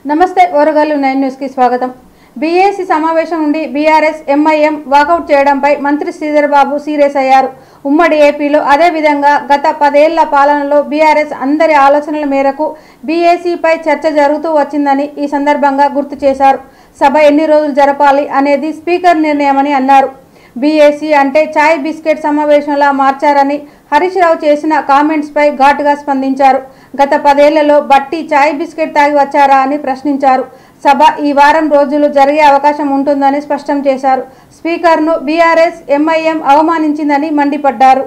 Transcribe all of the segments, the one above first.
నమస్తే ఓరగల్లు 9 న్యూస్ కి స్వాగతం। బీఏసీ సమావేశం నుండి బీఆర్ఎస్ ఎంఐఎం వాకౌట్ చేయడంపై మంత్రి శ్రీధర్ బాబు సీరియస్ అయ్యారు। ఉమ్మడి ఏపీలో అదే విధంగా గత 10 ఏళ్ల పాలనలో బీఆర్ఎస్ అందరి ఆలోచనల మేరకు బీఏసీపై చర్చ జరుగుతూ వచ్చిందని ఈ సందర్భంగా గుర్తు చేశారు। సభ ఎన్ని రోజులు జరపాలి అనేది స్పీకర్ నిర్ణయమని అన్నారు। బీఏసీ అంటే చాయ్ బిస్కెట్ సమావేశంలా మార్చారని హరీష్ రావు చేసిన కామెంట్స్ పై ఘాటుగా స్పందించారు। గత 10 ఏళ్లలో బట్టి చాయ్ బిస్కెట్ తాగి వచ్చారా అని ప్రశ్నించారు। సభ ఈ వారం రోజులు జరిగే అవకాశం ఉంటుందని స్పష్టం చేశారు। స్పీకర్ను బీఆర్ఎస్ ఎంఐఎం అవమానించిందని మండిపడ్డారు।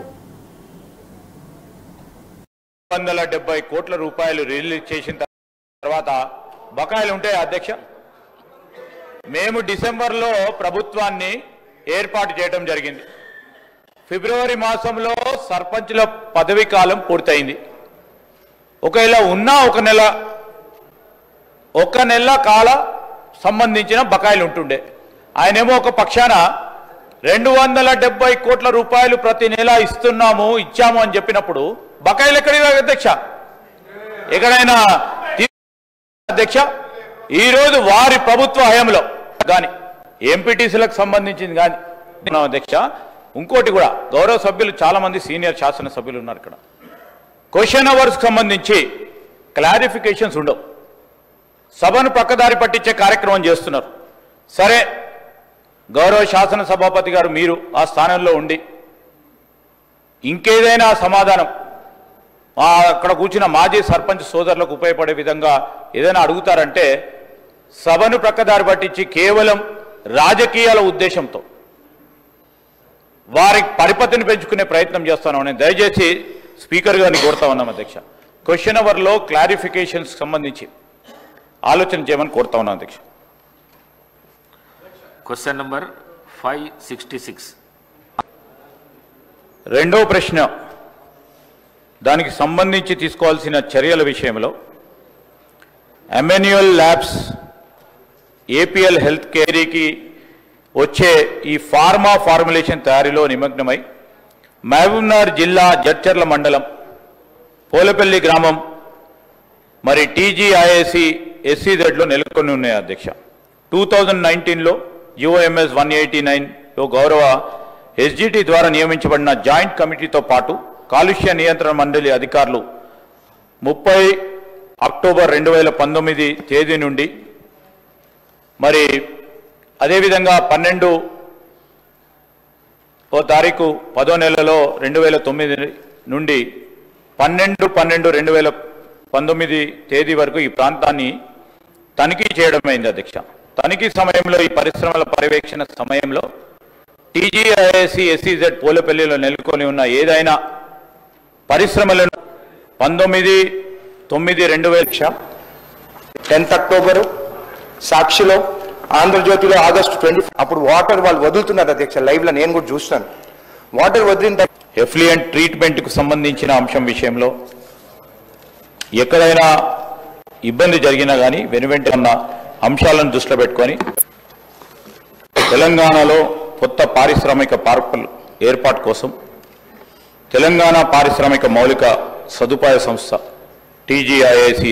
170 కోట్ల రూపాయలు రిలీజ్ చేసిన తర్వాత బకాయిలు ఉంటాయి అధ్యక్ష। మేము డిసెంబర్లో ప్రభుత్వాన్ని ఏర్పాటు చేయడం జరిగింది। ఫిబ్రవరి మాసంలో సర్పంచ్ల పదవీ కాలం పూర్తయింది। ఒకవేళ ఉన్న ఒక నెల కాల సంబంధించిన బకాయిలు ఉంటుండే। ఆయనేమో ఒక పక్షాన 270 కోట్ల రూపాయలు ప్రతి నెల ఇచ్చాము అని చెప్పినప్పుడు బకాయిలు ఎక్కడివి అధ్యక్ష? ఎక్కడైనా అధ్యక్ష ఈరోజు వారి ప్రభుత్వ హయాంలో కానీ ఎంపీటీసీలకు సంబంధించింది కానీ అధ్యక్ష ఇంకోటి కూడా గౌరవ సభ్యులు చాలా మంది సీనియర్ శాసన సభ్యులు ఉన్నారు। ఇక్కడ క్వశ్చన్ అవర్స్కి సంబంధించి క్లారిఫికేషన్స్ ఉండవు, సభను పక్కదారి పట్టించే కార్యక్రమం చేస్తున్నారు। సరే గౌరవ శాసన సభాపతి గారు మీరు ఆ స్థానంలో ఉండి ఇంకేదైనా సమాధానం అక్కడ కూర్చున్న మాజీ సర్పంచ్ సోదరులకు ఉపయోగపడే విధంగా ఏదైనా అడుగుతారంటే సభను పక్కదారి పట్టించి కేవలం రాజకీయాల ఉద్దేశంతో వారి పరిపతిని పెంచుకునే ప్రయత్నం చేస్తాను। నేను దయచేసి స్పీకర్ గారిని కోరుతా ఉన్నాం అధ్యక్ష, క్వశ్చన్ అవర్లో క్లారిఫికేషన్స్ సంబంధించి ఆలోచన చేయమని కోరుతా ఉన్నాం అధ్యక్ష। క్వశ్చన్ నంబర్ 566 రెండో ప్రశ్న, దానికి సంబంధించి తీసుకోవాల్సిన చర్యల విషయంలో ఎమాన్యుయల్ ల్యాబ్స్ ఏపీఎల్ హెల్త్ కేర్కి వచ్చే ఈ ఫార్మా ఫార్ములేషన్ తయారీలో నిమగ్నమై మహబూబ్నగర్ జిల్లా జడ్చర్ల మండలం పోలపల్లి గ్రామం మరి టీజీఐఏసీ ఎస్సీజెడ్లో నెలకొని ఉన్నాయి అధ్యక్ష। 2019లో యుఎంఎస్ 189లో గౌరవ ఎస్జిటి ద్వారా నియమించబడిన జాయింట్ కమిటీతో పాటు కాలుష్య నియంత్రణ మండలి అధికారులు 30 అక్టోబర్ 2019 తేదీ నుండి మరి అదేవిధంగా 12వ తారీఖు 10వ నెలలో 2009 నుండి 12/12/2019 తేదీ వరకు ఈ ప్రాంతాన్ని తనిఖీ చేయడమైంది అధ్యక్ష। తనిఖీ సమయంలో ఈ పరిశ్రమల పర్యవేక్షణ సమయంలో టీజీఐఏసీ ఎస్సీజెడ్ పోలపల్లిలో నెలకొని ఉన్న ఏదైనా పరిశ్రమలను 19/9/2000 10th అక్టోబరు సాక్షిలో ఆంధ్రజ్యోతిలో ఆగస్టు 20 అప్పుడు వాటర్ వాళ్ళు వదులుతున్నారు అధ్యక్ష, లైవ్లో నేను కూడా చూస్తాను। వాటర్ వదిలిన ఎఫ్లుయెంట్ ట్రీట్మెంట్కు సంబంధించిన అంశం విషయంలో ఎక్కడైనా ఇబ్బంది జరిగినా కానీ వెనువెంటనే ఉన్న అంశాలను దృష్టిలో పెట్టుకొని తెలంగాణలో కొత్త పారిశ్రామిక పార్కుల ఏర్పాటు కోసం తెలంగాణ పారిశ్రామిక మౌలిక సదుపాయ సంస్థ టీజీఐఏసీ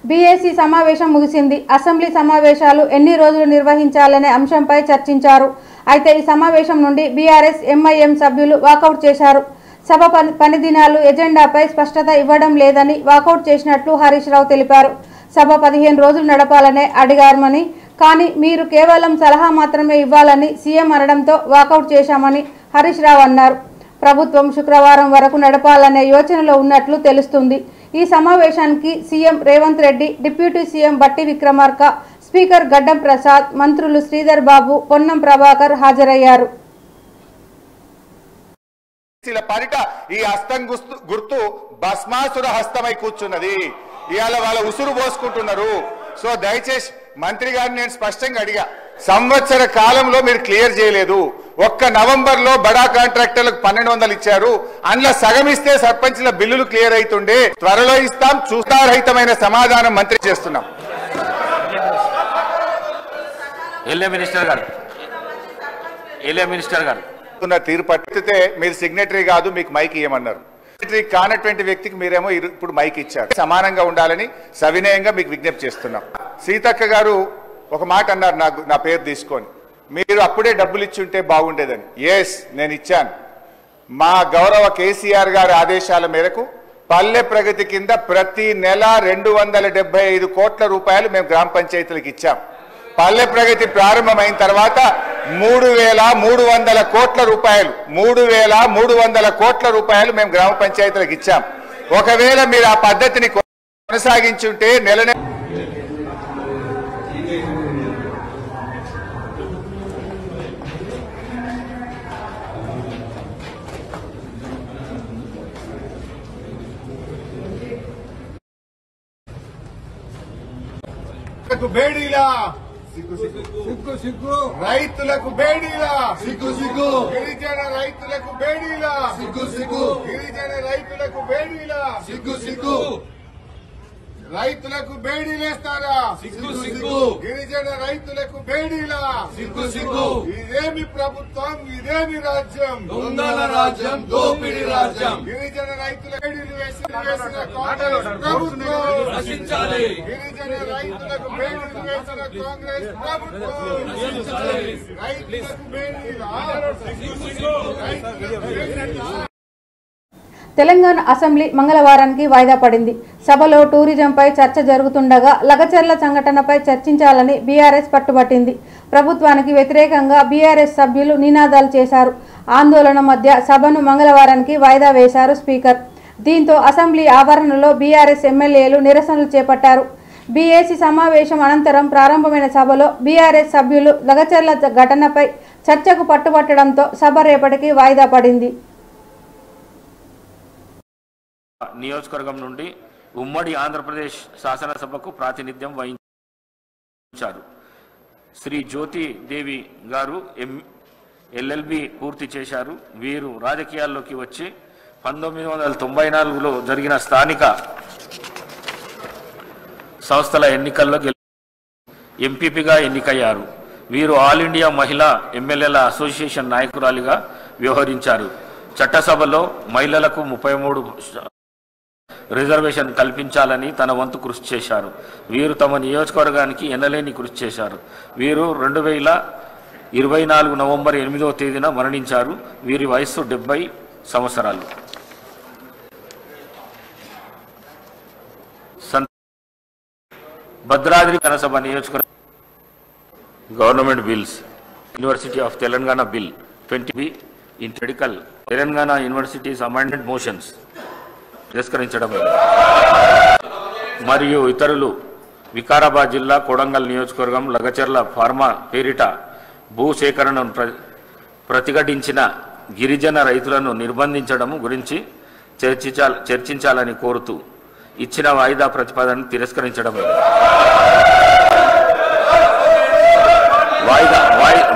బీఏసీ సమావేశం ముగిసింది। అసెంబ్లీ సమావేశాలు ఎన్ని రోజులు నిర్వహించాలనే అంశంపై చర్చించారు। అయితే ఈ సమావేశం నుండి బీఆర్ఎస్ ఎంఐఎం సభ్యులు వాకౌట్ చేశారు। సభ పని దినాలు ఎజెండాపై స్పష్టత ఇవ్వడం లేదని వాకౌట్ చేసినట్లు హరీష్ రావు తెలిపారు। సభ 15 రోజులు నడపాలనే అడిగారని, కానీ మీరు కేవలం సలహా మాత్రమే ఇవ్వాలని సీఎం అనడంతో వాకౌట్ చేశామని హరీష్ రావు అన్నారు। ప్రభుత్వం శుక్రవారం వరకు నడపాలనే యోచనలో ఉన్నట్లు తెలుస్తుంది। ఈ సమావేశానికి CM Revanth Reddy, deputy CM బట్టి విక్రమార్క, స్పీకర్ గడ్డం ప్రసాద్, మంత్రులు శ్రీధర్ బాబు, పొన్నం ప్రభాకర్ హాజరయ్యారు। పరిట ఈ హస్తం గుర్తు భస్మాసుర హస్తమై కూర్చున్నది, ఇవాళ వాళ్ళ ఉసురు పోసుకుంటున్నారు। సో దయచేసి మంత్రి గారిని నేను స్పష్టంగా అడిగా, సంవత్సర కాలంలో మీరు క్లియర్ చేయలేదు। ఒక్క నవంబర్లో బడా కాంట్రాక్టర్లకు 1200 ఇచ్చారు, అందులో సగం ఇస్తే సర్పంచ్ల బిల్లులు క్లియర్ అవుతుండే, త్వరలో ఇస్తాం, చూస్తారహితమైన సమాధానం మంత్రి చేస్తున్నాం। మినిస్టర్ గారు తీర్పు పట్టితే మీరు సిగ్నేటరీ కాదు, మీకు మైక్ ఇవ్వమన్నారు। కానటువంటి వ్యక్తికి మీరేమో ఇప్పుడు మైక్ ఇచ్చారు. సమానంగా ఉండాలని సవినయంగా మీకు విజ్ఞప్తి చేస్తున్నాం. సీతక్క గారు ఒక మాట అన్నారు, నా పేరు తీసుకొని, మీరు అప్పుడే డబ్బులు ఇచ్చి ఉంటే బాగుండేదని. ఎస్, నేను ఇచ్చాను. మా గౌరవ కేసీఆర్ గారి ఆదేశాల మేరకు పల్లె ప్రగతి కింద ప్రతి నెల 275 కోట్ల రూపాయలు మేము గ్రామ పంచాయతీలకు ఇచ్చాం. పల్లె ప్రగతి ప్రారంభమైన తర్వాత 3,300 కోట్ల రూపాయలు 3,300 కోట్ల రూపాయలు మేము గ్రామ పంచాయతీలకు ఇచ్చాం. ఒకవేళ మీరు ఆ పద్ధతిని కొనసాగించుంటే నెల బేడీలా సిగ్గు రైతులకు బేడీలా సిగ్గు గిరిజన రైతులకు బేడీలా సిగ్గు గిరిజన రైతులకు బేడీలా సిగ్గు రైతులకు బేడీలేస్తారా సిగ్గు గిరిజన రైతులకు బేడీలా సిగ్గు ఇదేమి ప్రభుత్వం, ఇదేమి రాజ్యం, దొంగల రాజ్యం, దోపిడీ రాజ్యం. గిరిజన రైతులకు బేడీలు వేసిన కాంగ్రెస్ ప్రభుత్వం నశించాలి. గిరిజన రైతులకు బేడీలు వేసిన కాంగ్రెస్ ప్రభుత్వం నశించాలి. రైతులకు బేడీలా రైతులకు బేడీలా. తెలంగాణ అసెంబ్లీ మంగళవారానికి వాయిదా పడింది. సభలో టూరిజంపై చర్చ జరుగుతుండగా లగచర్ల సంఘటనపై చర్చించాలని బీఆర్ఎస్ పట్టుబట్టింది. ప్రభుత్వానికి వ్యతిరేకంగా బీఆర్ఎస్ సభ్యులు నినాదాలు చేశారు. ఆందోళన మధ్య సభను మంగళవారానికి వాయిదా వేశారు స్పీకర్. దీంతో అసెంబ్లీ ఆవరణలో బీఆర్ఎస్ ఎమ్మెల్యేలు నిరసనలు చేపట్టారు. బీఏసీ సమావేశం అనంతరం ప్రారంభమైన సభలో బీఆర్ఎస్ సభ్యులు లగచర్ల ఘటనపై చర్చకు పట్టుబట్టడంతో సభ రేపటికి వాయిదా పడింది. నియోజకవర్గం నుండి ఉమ్మడి ఆంధ్రప్రదేశ్ శాసనసభకు ప్రాతినిధ్యం వహించారు. శ్రీ జ్యోతి దేవి గారు ఎల్ఎల్బి పూర్తి చేశారు. వీరు రాజకీయాల్లోకి వచ్చి 1994లో జరిగిన స్థానిక సంస్థల ఎన్నికల్లో ఎంపీపీగా ఎన్నికయ్యారు. వీరు ఆల్ ఇండియా మహిళా ఎమ్మెల్యేల అసోసియేషన్ నాయకురాలిగా వ్యవహరించారు. చట్టసభలో మహిళలకు 33 రిజర్వేషన్ కల్పించాలని తన వంతు కృషి చేశారు. వీరు తమ నియోజకవర్గానికి ఎనలేని కృషి చేశారు. వీరు 2024 నవంబర్ 8వ తేదీన మరణించారు. వీరి వయస్సు 70 సంవత్సరాలు. భద్రాద్రి కనసభ నియోజకవర్గం government bills university of Telangana bill 20B in medical Telangana universities amendment motions తిరస్కరించడం మరియు ఇతరులు వికారాబాద్ జిల్లా కొడంగల్ నియోజకవర్గం లగచర్ల ఫార్మా పేరిట భూసేకరణను ప్రతిఘటించిన గిరిజన రైతులను నిర్బంధించడం గురించి చర్చించాలని కోరుతూ ఇచ్చిన వాయిదా ప్రతిపాదనను తిరస్కరించడం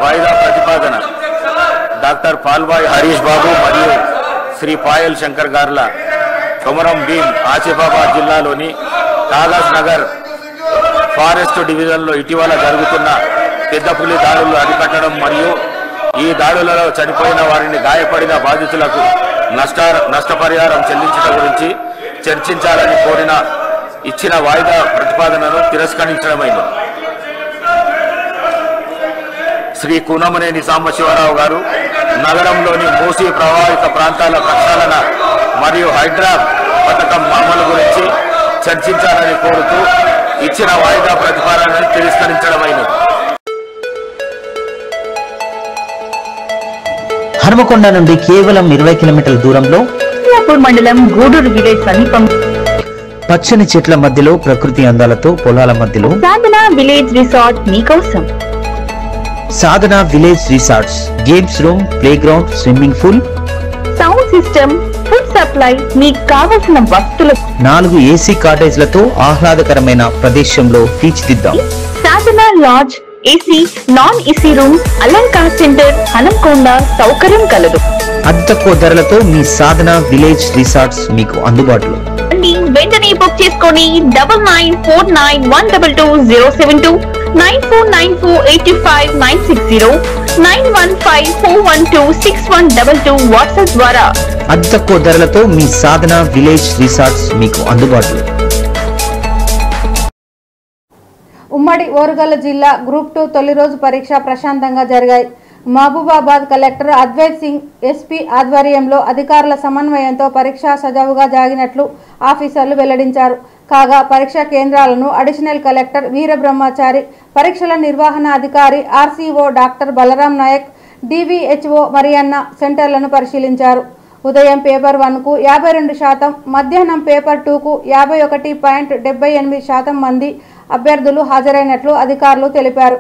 వాయిదా ప్రతిపాదన డాక్టర్ పాల్వాయి హరీష్ బాబు మరియు శ్రీ పాయల్ శంకర్ గార్ల కొమరం భీం ఆసిఫాబాద్ జిల్లాలోని కాగజ్ నగర్ ఫారెస్ట్ డివిజన్లో ఇటీవల జరుగుతున్న పెద్ద పులి దాడులు అరికట్టడం మరియు ఈ దాడులలో చనిపోయిన వారిని గాయపడిన బాధితులకు నష్టపరిహారం చెల్లించడం గురించి చర్చించాలని కోరిన ఇచ్చిన వాయిదా ప్రతిపాదనను తిరస్కరించడమైంది. శ్రీ కూనమనేని సాంబశివరావు గారు నగరంలోని మూసీ ప్రభావిత ప్రాంతాల ప్రక్షాళన మరియు హైడ్రా పథకం అమలు గురించి చర్చించాలని కోరుతూ ఇచ్చిన వాయిదా ప్రతిపాదనను తిరస్కరించడమైనది. హనుమకొండ నుండి కేవలం 20 కిలోమీటర్ల దూరంలో మండలం గూడూరు విలేజ్ సమీపం పచ్చని చెట్ల మధ్యలో ప్రకృతి అందాలతో పొలాల మధ్యలో సాధన విలేజ్ రిసార్ట్ మీకోసం. Sadhana village resorts games room, play ground, swimming pool, sound system, food supply, మీకు కావలసిన వస్తువులు 4 ఏసీ కాటేజ్లతో ఆహ్లాదకరమైన ప్రదేశంలో తీర్చిదిద్దాం. Sadhana lodge, AC, non AC room, Alankar centre, Hanumakonda సౌకర్యం కలదు. అతి తక్కువ ధరలతో మీ సాధన విలేజ్ రిసార్ట్స్ మీకు అందుబాటులో. వెంటనే బుక్ చేసుకొని 9949122072 949485960915412612 వాట్సాప్ ద్వారా అతి తక్కువ ధరలతో మీ సాధన విలేజ్ రిసార్ట్స్ మీకు అందుబాటులో. ఉమ్మడి ఓరుగల్ల జిల్లా గ్రూప్ 2 తొలి రోజు పరీక్ష ప్రశాంతంగా జరిగాయి. మహబూబాబాద్ కలెక్టర్ అద్వైత్ సింగ్ ఎస్పీ ఆధ్వర్యంలో అధికారుల సమన్వయంతో పరీక్ష సజావుగా జరిగినట్లు ఆఫీసర్లు వెల్లడించారు. కాగా పరీక్షా కేంద్రాలను అడిషనల్ కలెక్టర్ వీరబ్రహ్మచారి, పరీక్షల నిర్వహణ అధికారి RCO doctor Balaram Naik, DVHO Marianna సెంటర్లను పరిశీలించారు. ఉదయం పేపర్ 1కు 52%, మధ్యాహ్నం పేపర్ 2కు 51.78% మంది అభ్యర్థులు హాజరైనట్లు అధికారులు తెలిపారు.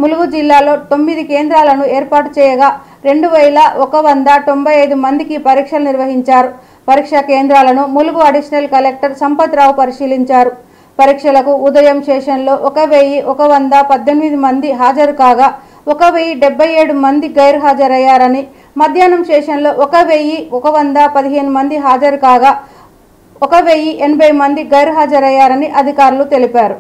ములుగు జిల్లాలో 9 కేంద్రాలను ఏర్పాటు చేయగా 2195 మందికి పరీక్షలు నిర్వహించారు. పరీక్షా కేంద్రాలను ములుగు అడిషనల్ కలెక్టర్ సంపత్ రావు పరిశీలించారు. పరీక్షలకు ఉదయం సెషన్లో 1118 మంది హాజరు కాగా 1077 మంది గైర్హాజరయ్యారని, మధ్యాహ్నం సెషన్లో 1115 మంది హాజరు కాగా 1080 మంది గైర్హాజరయ్యారని అధికారులు తెలిపారు.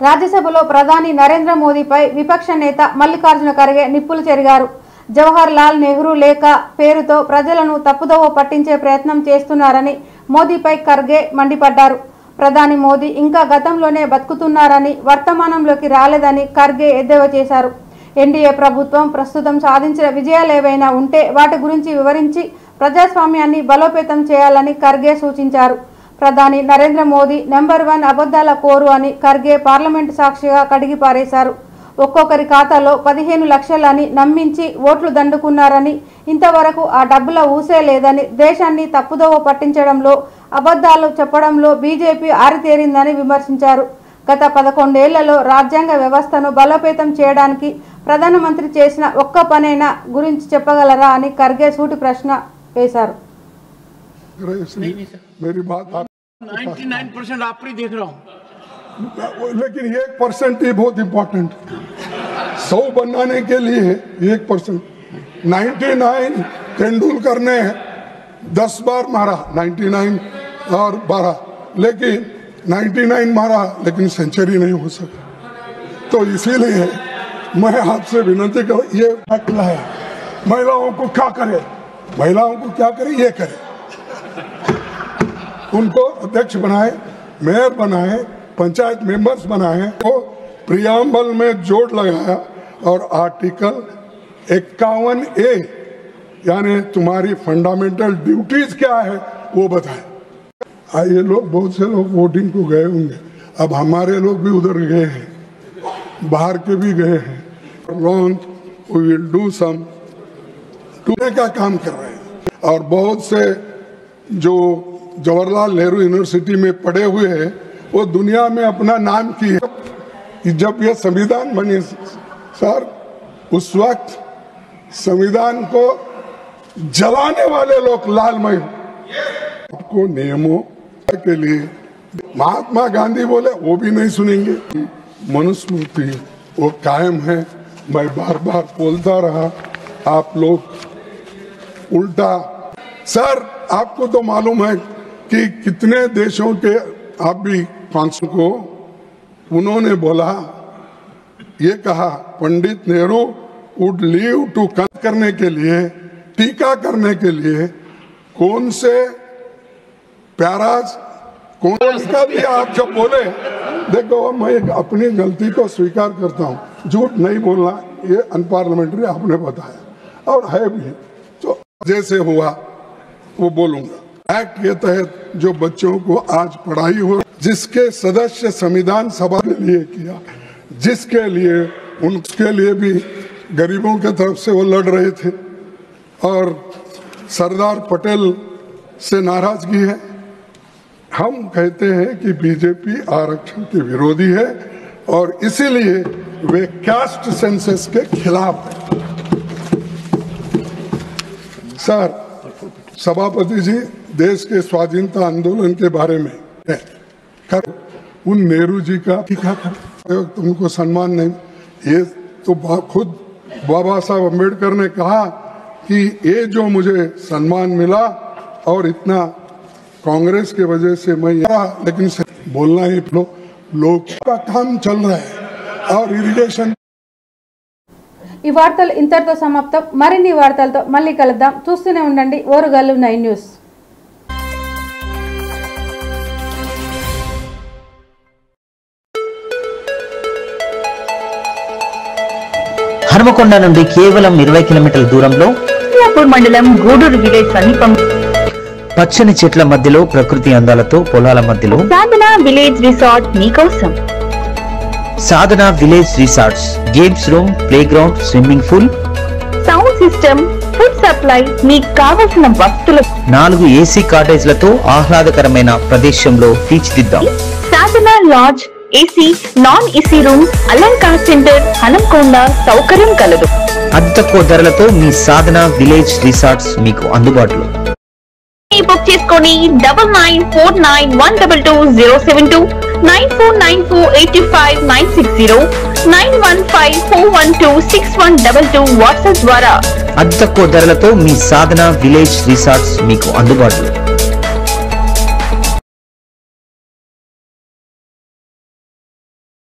రాజ్యసభలో ప్రధాని నరేంద్ర మోదీపై విపక్ష నేత మల్లికార్జున ఖర్గే నిప్పులు చెరిగారు. జవహర్ లాల్ నెహ్రూ లేఖ పేరుతో ప్రజలను తప్పుదోవ పట్టించే ప్రయత్నం చేస్తున్నారని మోదీపై ఖర్గే మండిపడ్డారు. ప్రధాని మోదీ ఇంకా గతంలోనే బతుకుతున్నారని, వర్తమానంలోకి రాలేదని ఖర్గే ఎద్దేవా చేశారు. ఎన్డీఏ ప్రభుత్వం ప్రస్తుతం సాధించిన విజయాలేవైనా ఉంటే వాటి గురించి వివరించి ప్రజాస్వామ్యాన్ని బలోపేతం చేయాలని ఖర్గే సూచించారు. ప్రధాని నరేంద్ర మోదీ నెంబర్ 1 అబద్ధాల కోరు అని ఖర్గే పార్లమెంటు సాక్షిగా కడిగి పారేశారు. ఒక్కొక్కరి ఖాతాలో 15 లక్షలని నమ్మించి ఓట్లు దండుకున్నారని, ఇంతవరకు ఆ డబ్బుల ఊసే లేదని, దేశాన్ని తప్పుదోవ పట్టించడంలో, అబద్ధాలు చెప్పడంలో బీజేపీ ఆరితేరిందని విమర్శించారు. గత 11 ఏళ్లలో రాజ్యాంగ వ్యవస్థను బలోపేతం చేయడానికి ప్రధానమంత్రి చేసిన ఒక్క పనైనా గురించి చెప్పగలరా అని ఖర్గే సూటి ప్రశ్న వేశారు. मेरी बात 99% आप ही देख रहा हूँ, लेकिन 1% ही बहुत इम्पोर्टेंट। 100 बनाने के लिए 1%। 99 तेंदुलकर ने 10 बार मारा, 99 और 12, लेकिन 99 मारा लेकिन सेंचुरी नहीं हो सका। तो इसीलिए मैं आपसे विनती करूँ, ये फैक्ट लाया, महिलाओं को क्या करे, महिलाओं को क्या करे, ये करे, उनको अध्यक्ष बनाए, मेयर बनाए, पंचायत मेंबर्स बनाए, तो प्रियम्बल में जोड़ लगाया और आर्टिकल 51A यानी तुम्हारी फंडामेंटल ड्यूटीज क्या है वो बताए। ये लोग बहुत से लोग वोटिंग को गए होंगे, अब हमारे लोग भी उधर गए हैं, बाहर के भी गए हैं। Launch we will do some टूने का काम कर रहे हैं। और बहुत से जो जवाहरलाल नेहरू यूनिवर्सिटी में पढ़े हुए हैं वो दुनिया में अपना नाम किए। जब ये संविधान बनी सर, उस वक्त संविधान को जलाने वाले लोग लालमय आपको नियमों के लिए महात्मा गांधी बोले वो भी नहीं सुनेंगे। मनुस्मृति वो कायम है। मैं बार बार बोलता रहा, आप लोग उल्टा। सर आपको तो मालूम है कि कितने देशों के, आप भी कांग्रेस को उन्होंने बोला, ये कहा Pandit Nehru would leave to करने के लिए टीका करने के लिए कौन से पैराज कौन लिखा दिया? आप जब बोले, देखो मैं अपनी गलती को स्वीकार करता हूँ, झूठ नहीं बोलना, ये अनपार्लियामेंट्री आपने बताया और है भी, तो जैसे हुआ वो बोलूंगा। एक्ट के तहत जो बच्चों को आज पढ़ाई हो, जिसके सदस्य संविधान सभा के लिए किया, जिसके लिए उनके लिए भी गरीबों के तरफ से वो लड़ रहे थे और सरदार पटेल से नाराजगी है। हम कहते हैं कि बीजेपी आरक्षण के विरोधी है और इसीलिए वे कास्ट सेंसस के खिलाफ है। सर, सभापति जी देश के स्वाधीनता आंदोलन के बारे में है, उन नेहरू जी का क्या कर तुमको सम्मान नहीं? ये तो खुद बाबा साहब अम्बेडकर ने कहा कि ये जो मुझे सम्मान मिला और इतना कांग्रेस की वजह से मैं, लेकिन बोलना ही लोग का काम चल रहा है और इरिगेशन। ఈ వార్తలు ఇంతటితో సమాప్తం. మరిన్ని వార్తలతో మళ్ళీ కలుద్దాం. చూస్తూనే ఉండండి ఓరుగల్లు 9 న్యూస్. హనుమకొండ నుండి కేవలం 20 కిలోమీటర్ల దూరంలో మండలం గూడూరు విలేజ్ సమీపం పచ్చని చెట్ల మధ్యలో ప్రకృతి అందాలతో పొలాల మధ్యలో సాధన విలేజ్ రిసార్ట్ మీకోసం. Sadhana village resorts, games room, play ground, swimming pool, sound system, food supply, మీకు కావలసిన వస్తువులు, 4 ఏసీ కాటేజ్లతో ఆహ్లాదకరమైన ప్రదేశంలో తీర్చిదిద్దాం. Sadhana lodge, AC, non AC room, Alankar centre, Hanamkonda సౌకర్యం కలదు. అతి తక్కువ ధరలతో మీ సాధన విలేజ్ రిసార్ట్స్ మీకు అందుబాటులో. బుక్ చేసుకోండి 9949122072 949485960915412612 వాట్సాప్ ద్వారా. అతి తక్కువ ధరలతో మీ సాధన విలేజ్ రిసార్ట్స్ మీకు అందుబాటులో.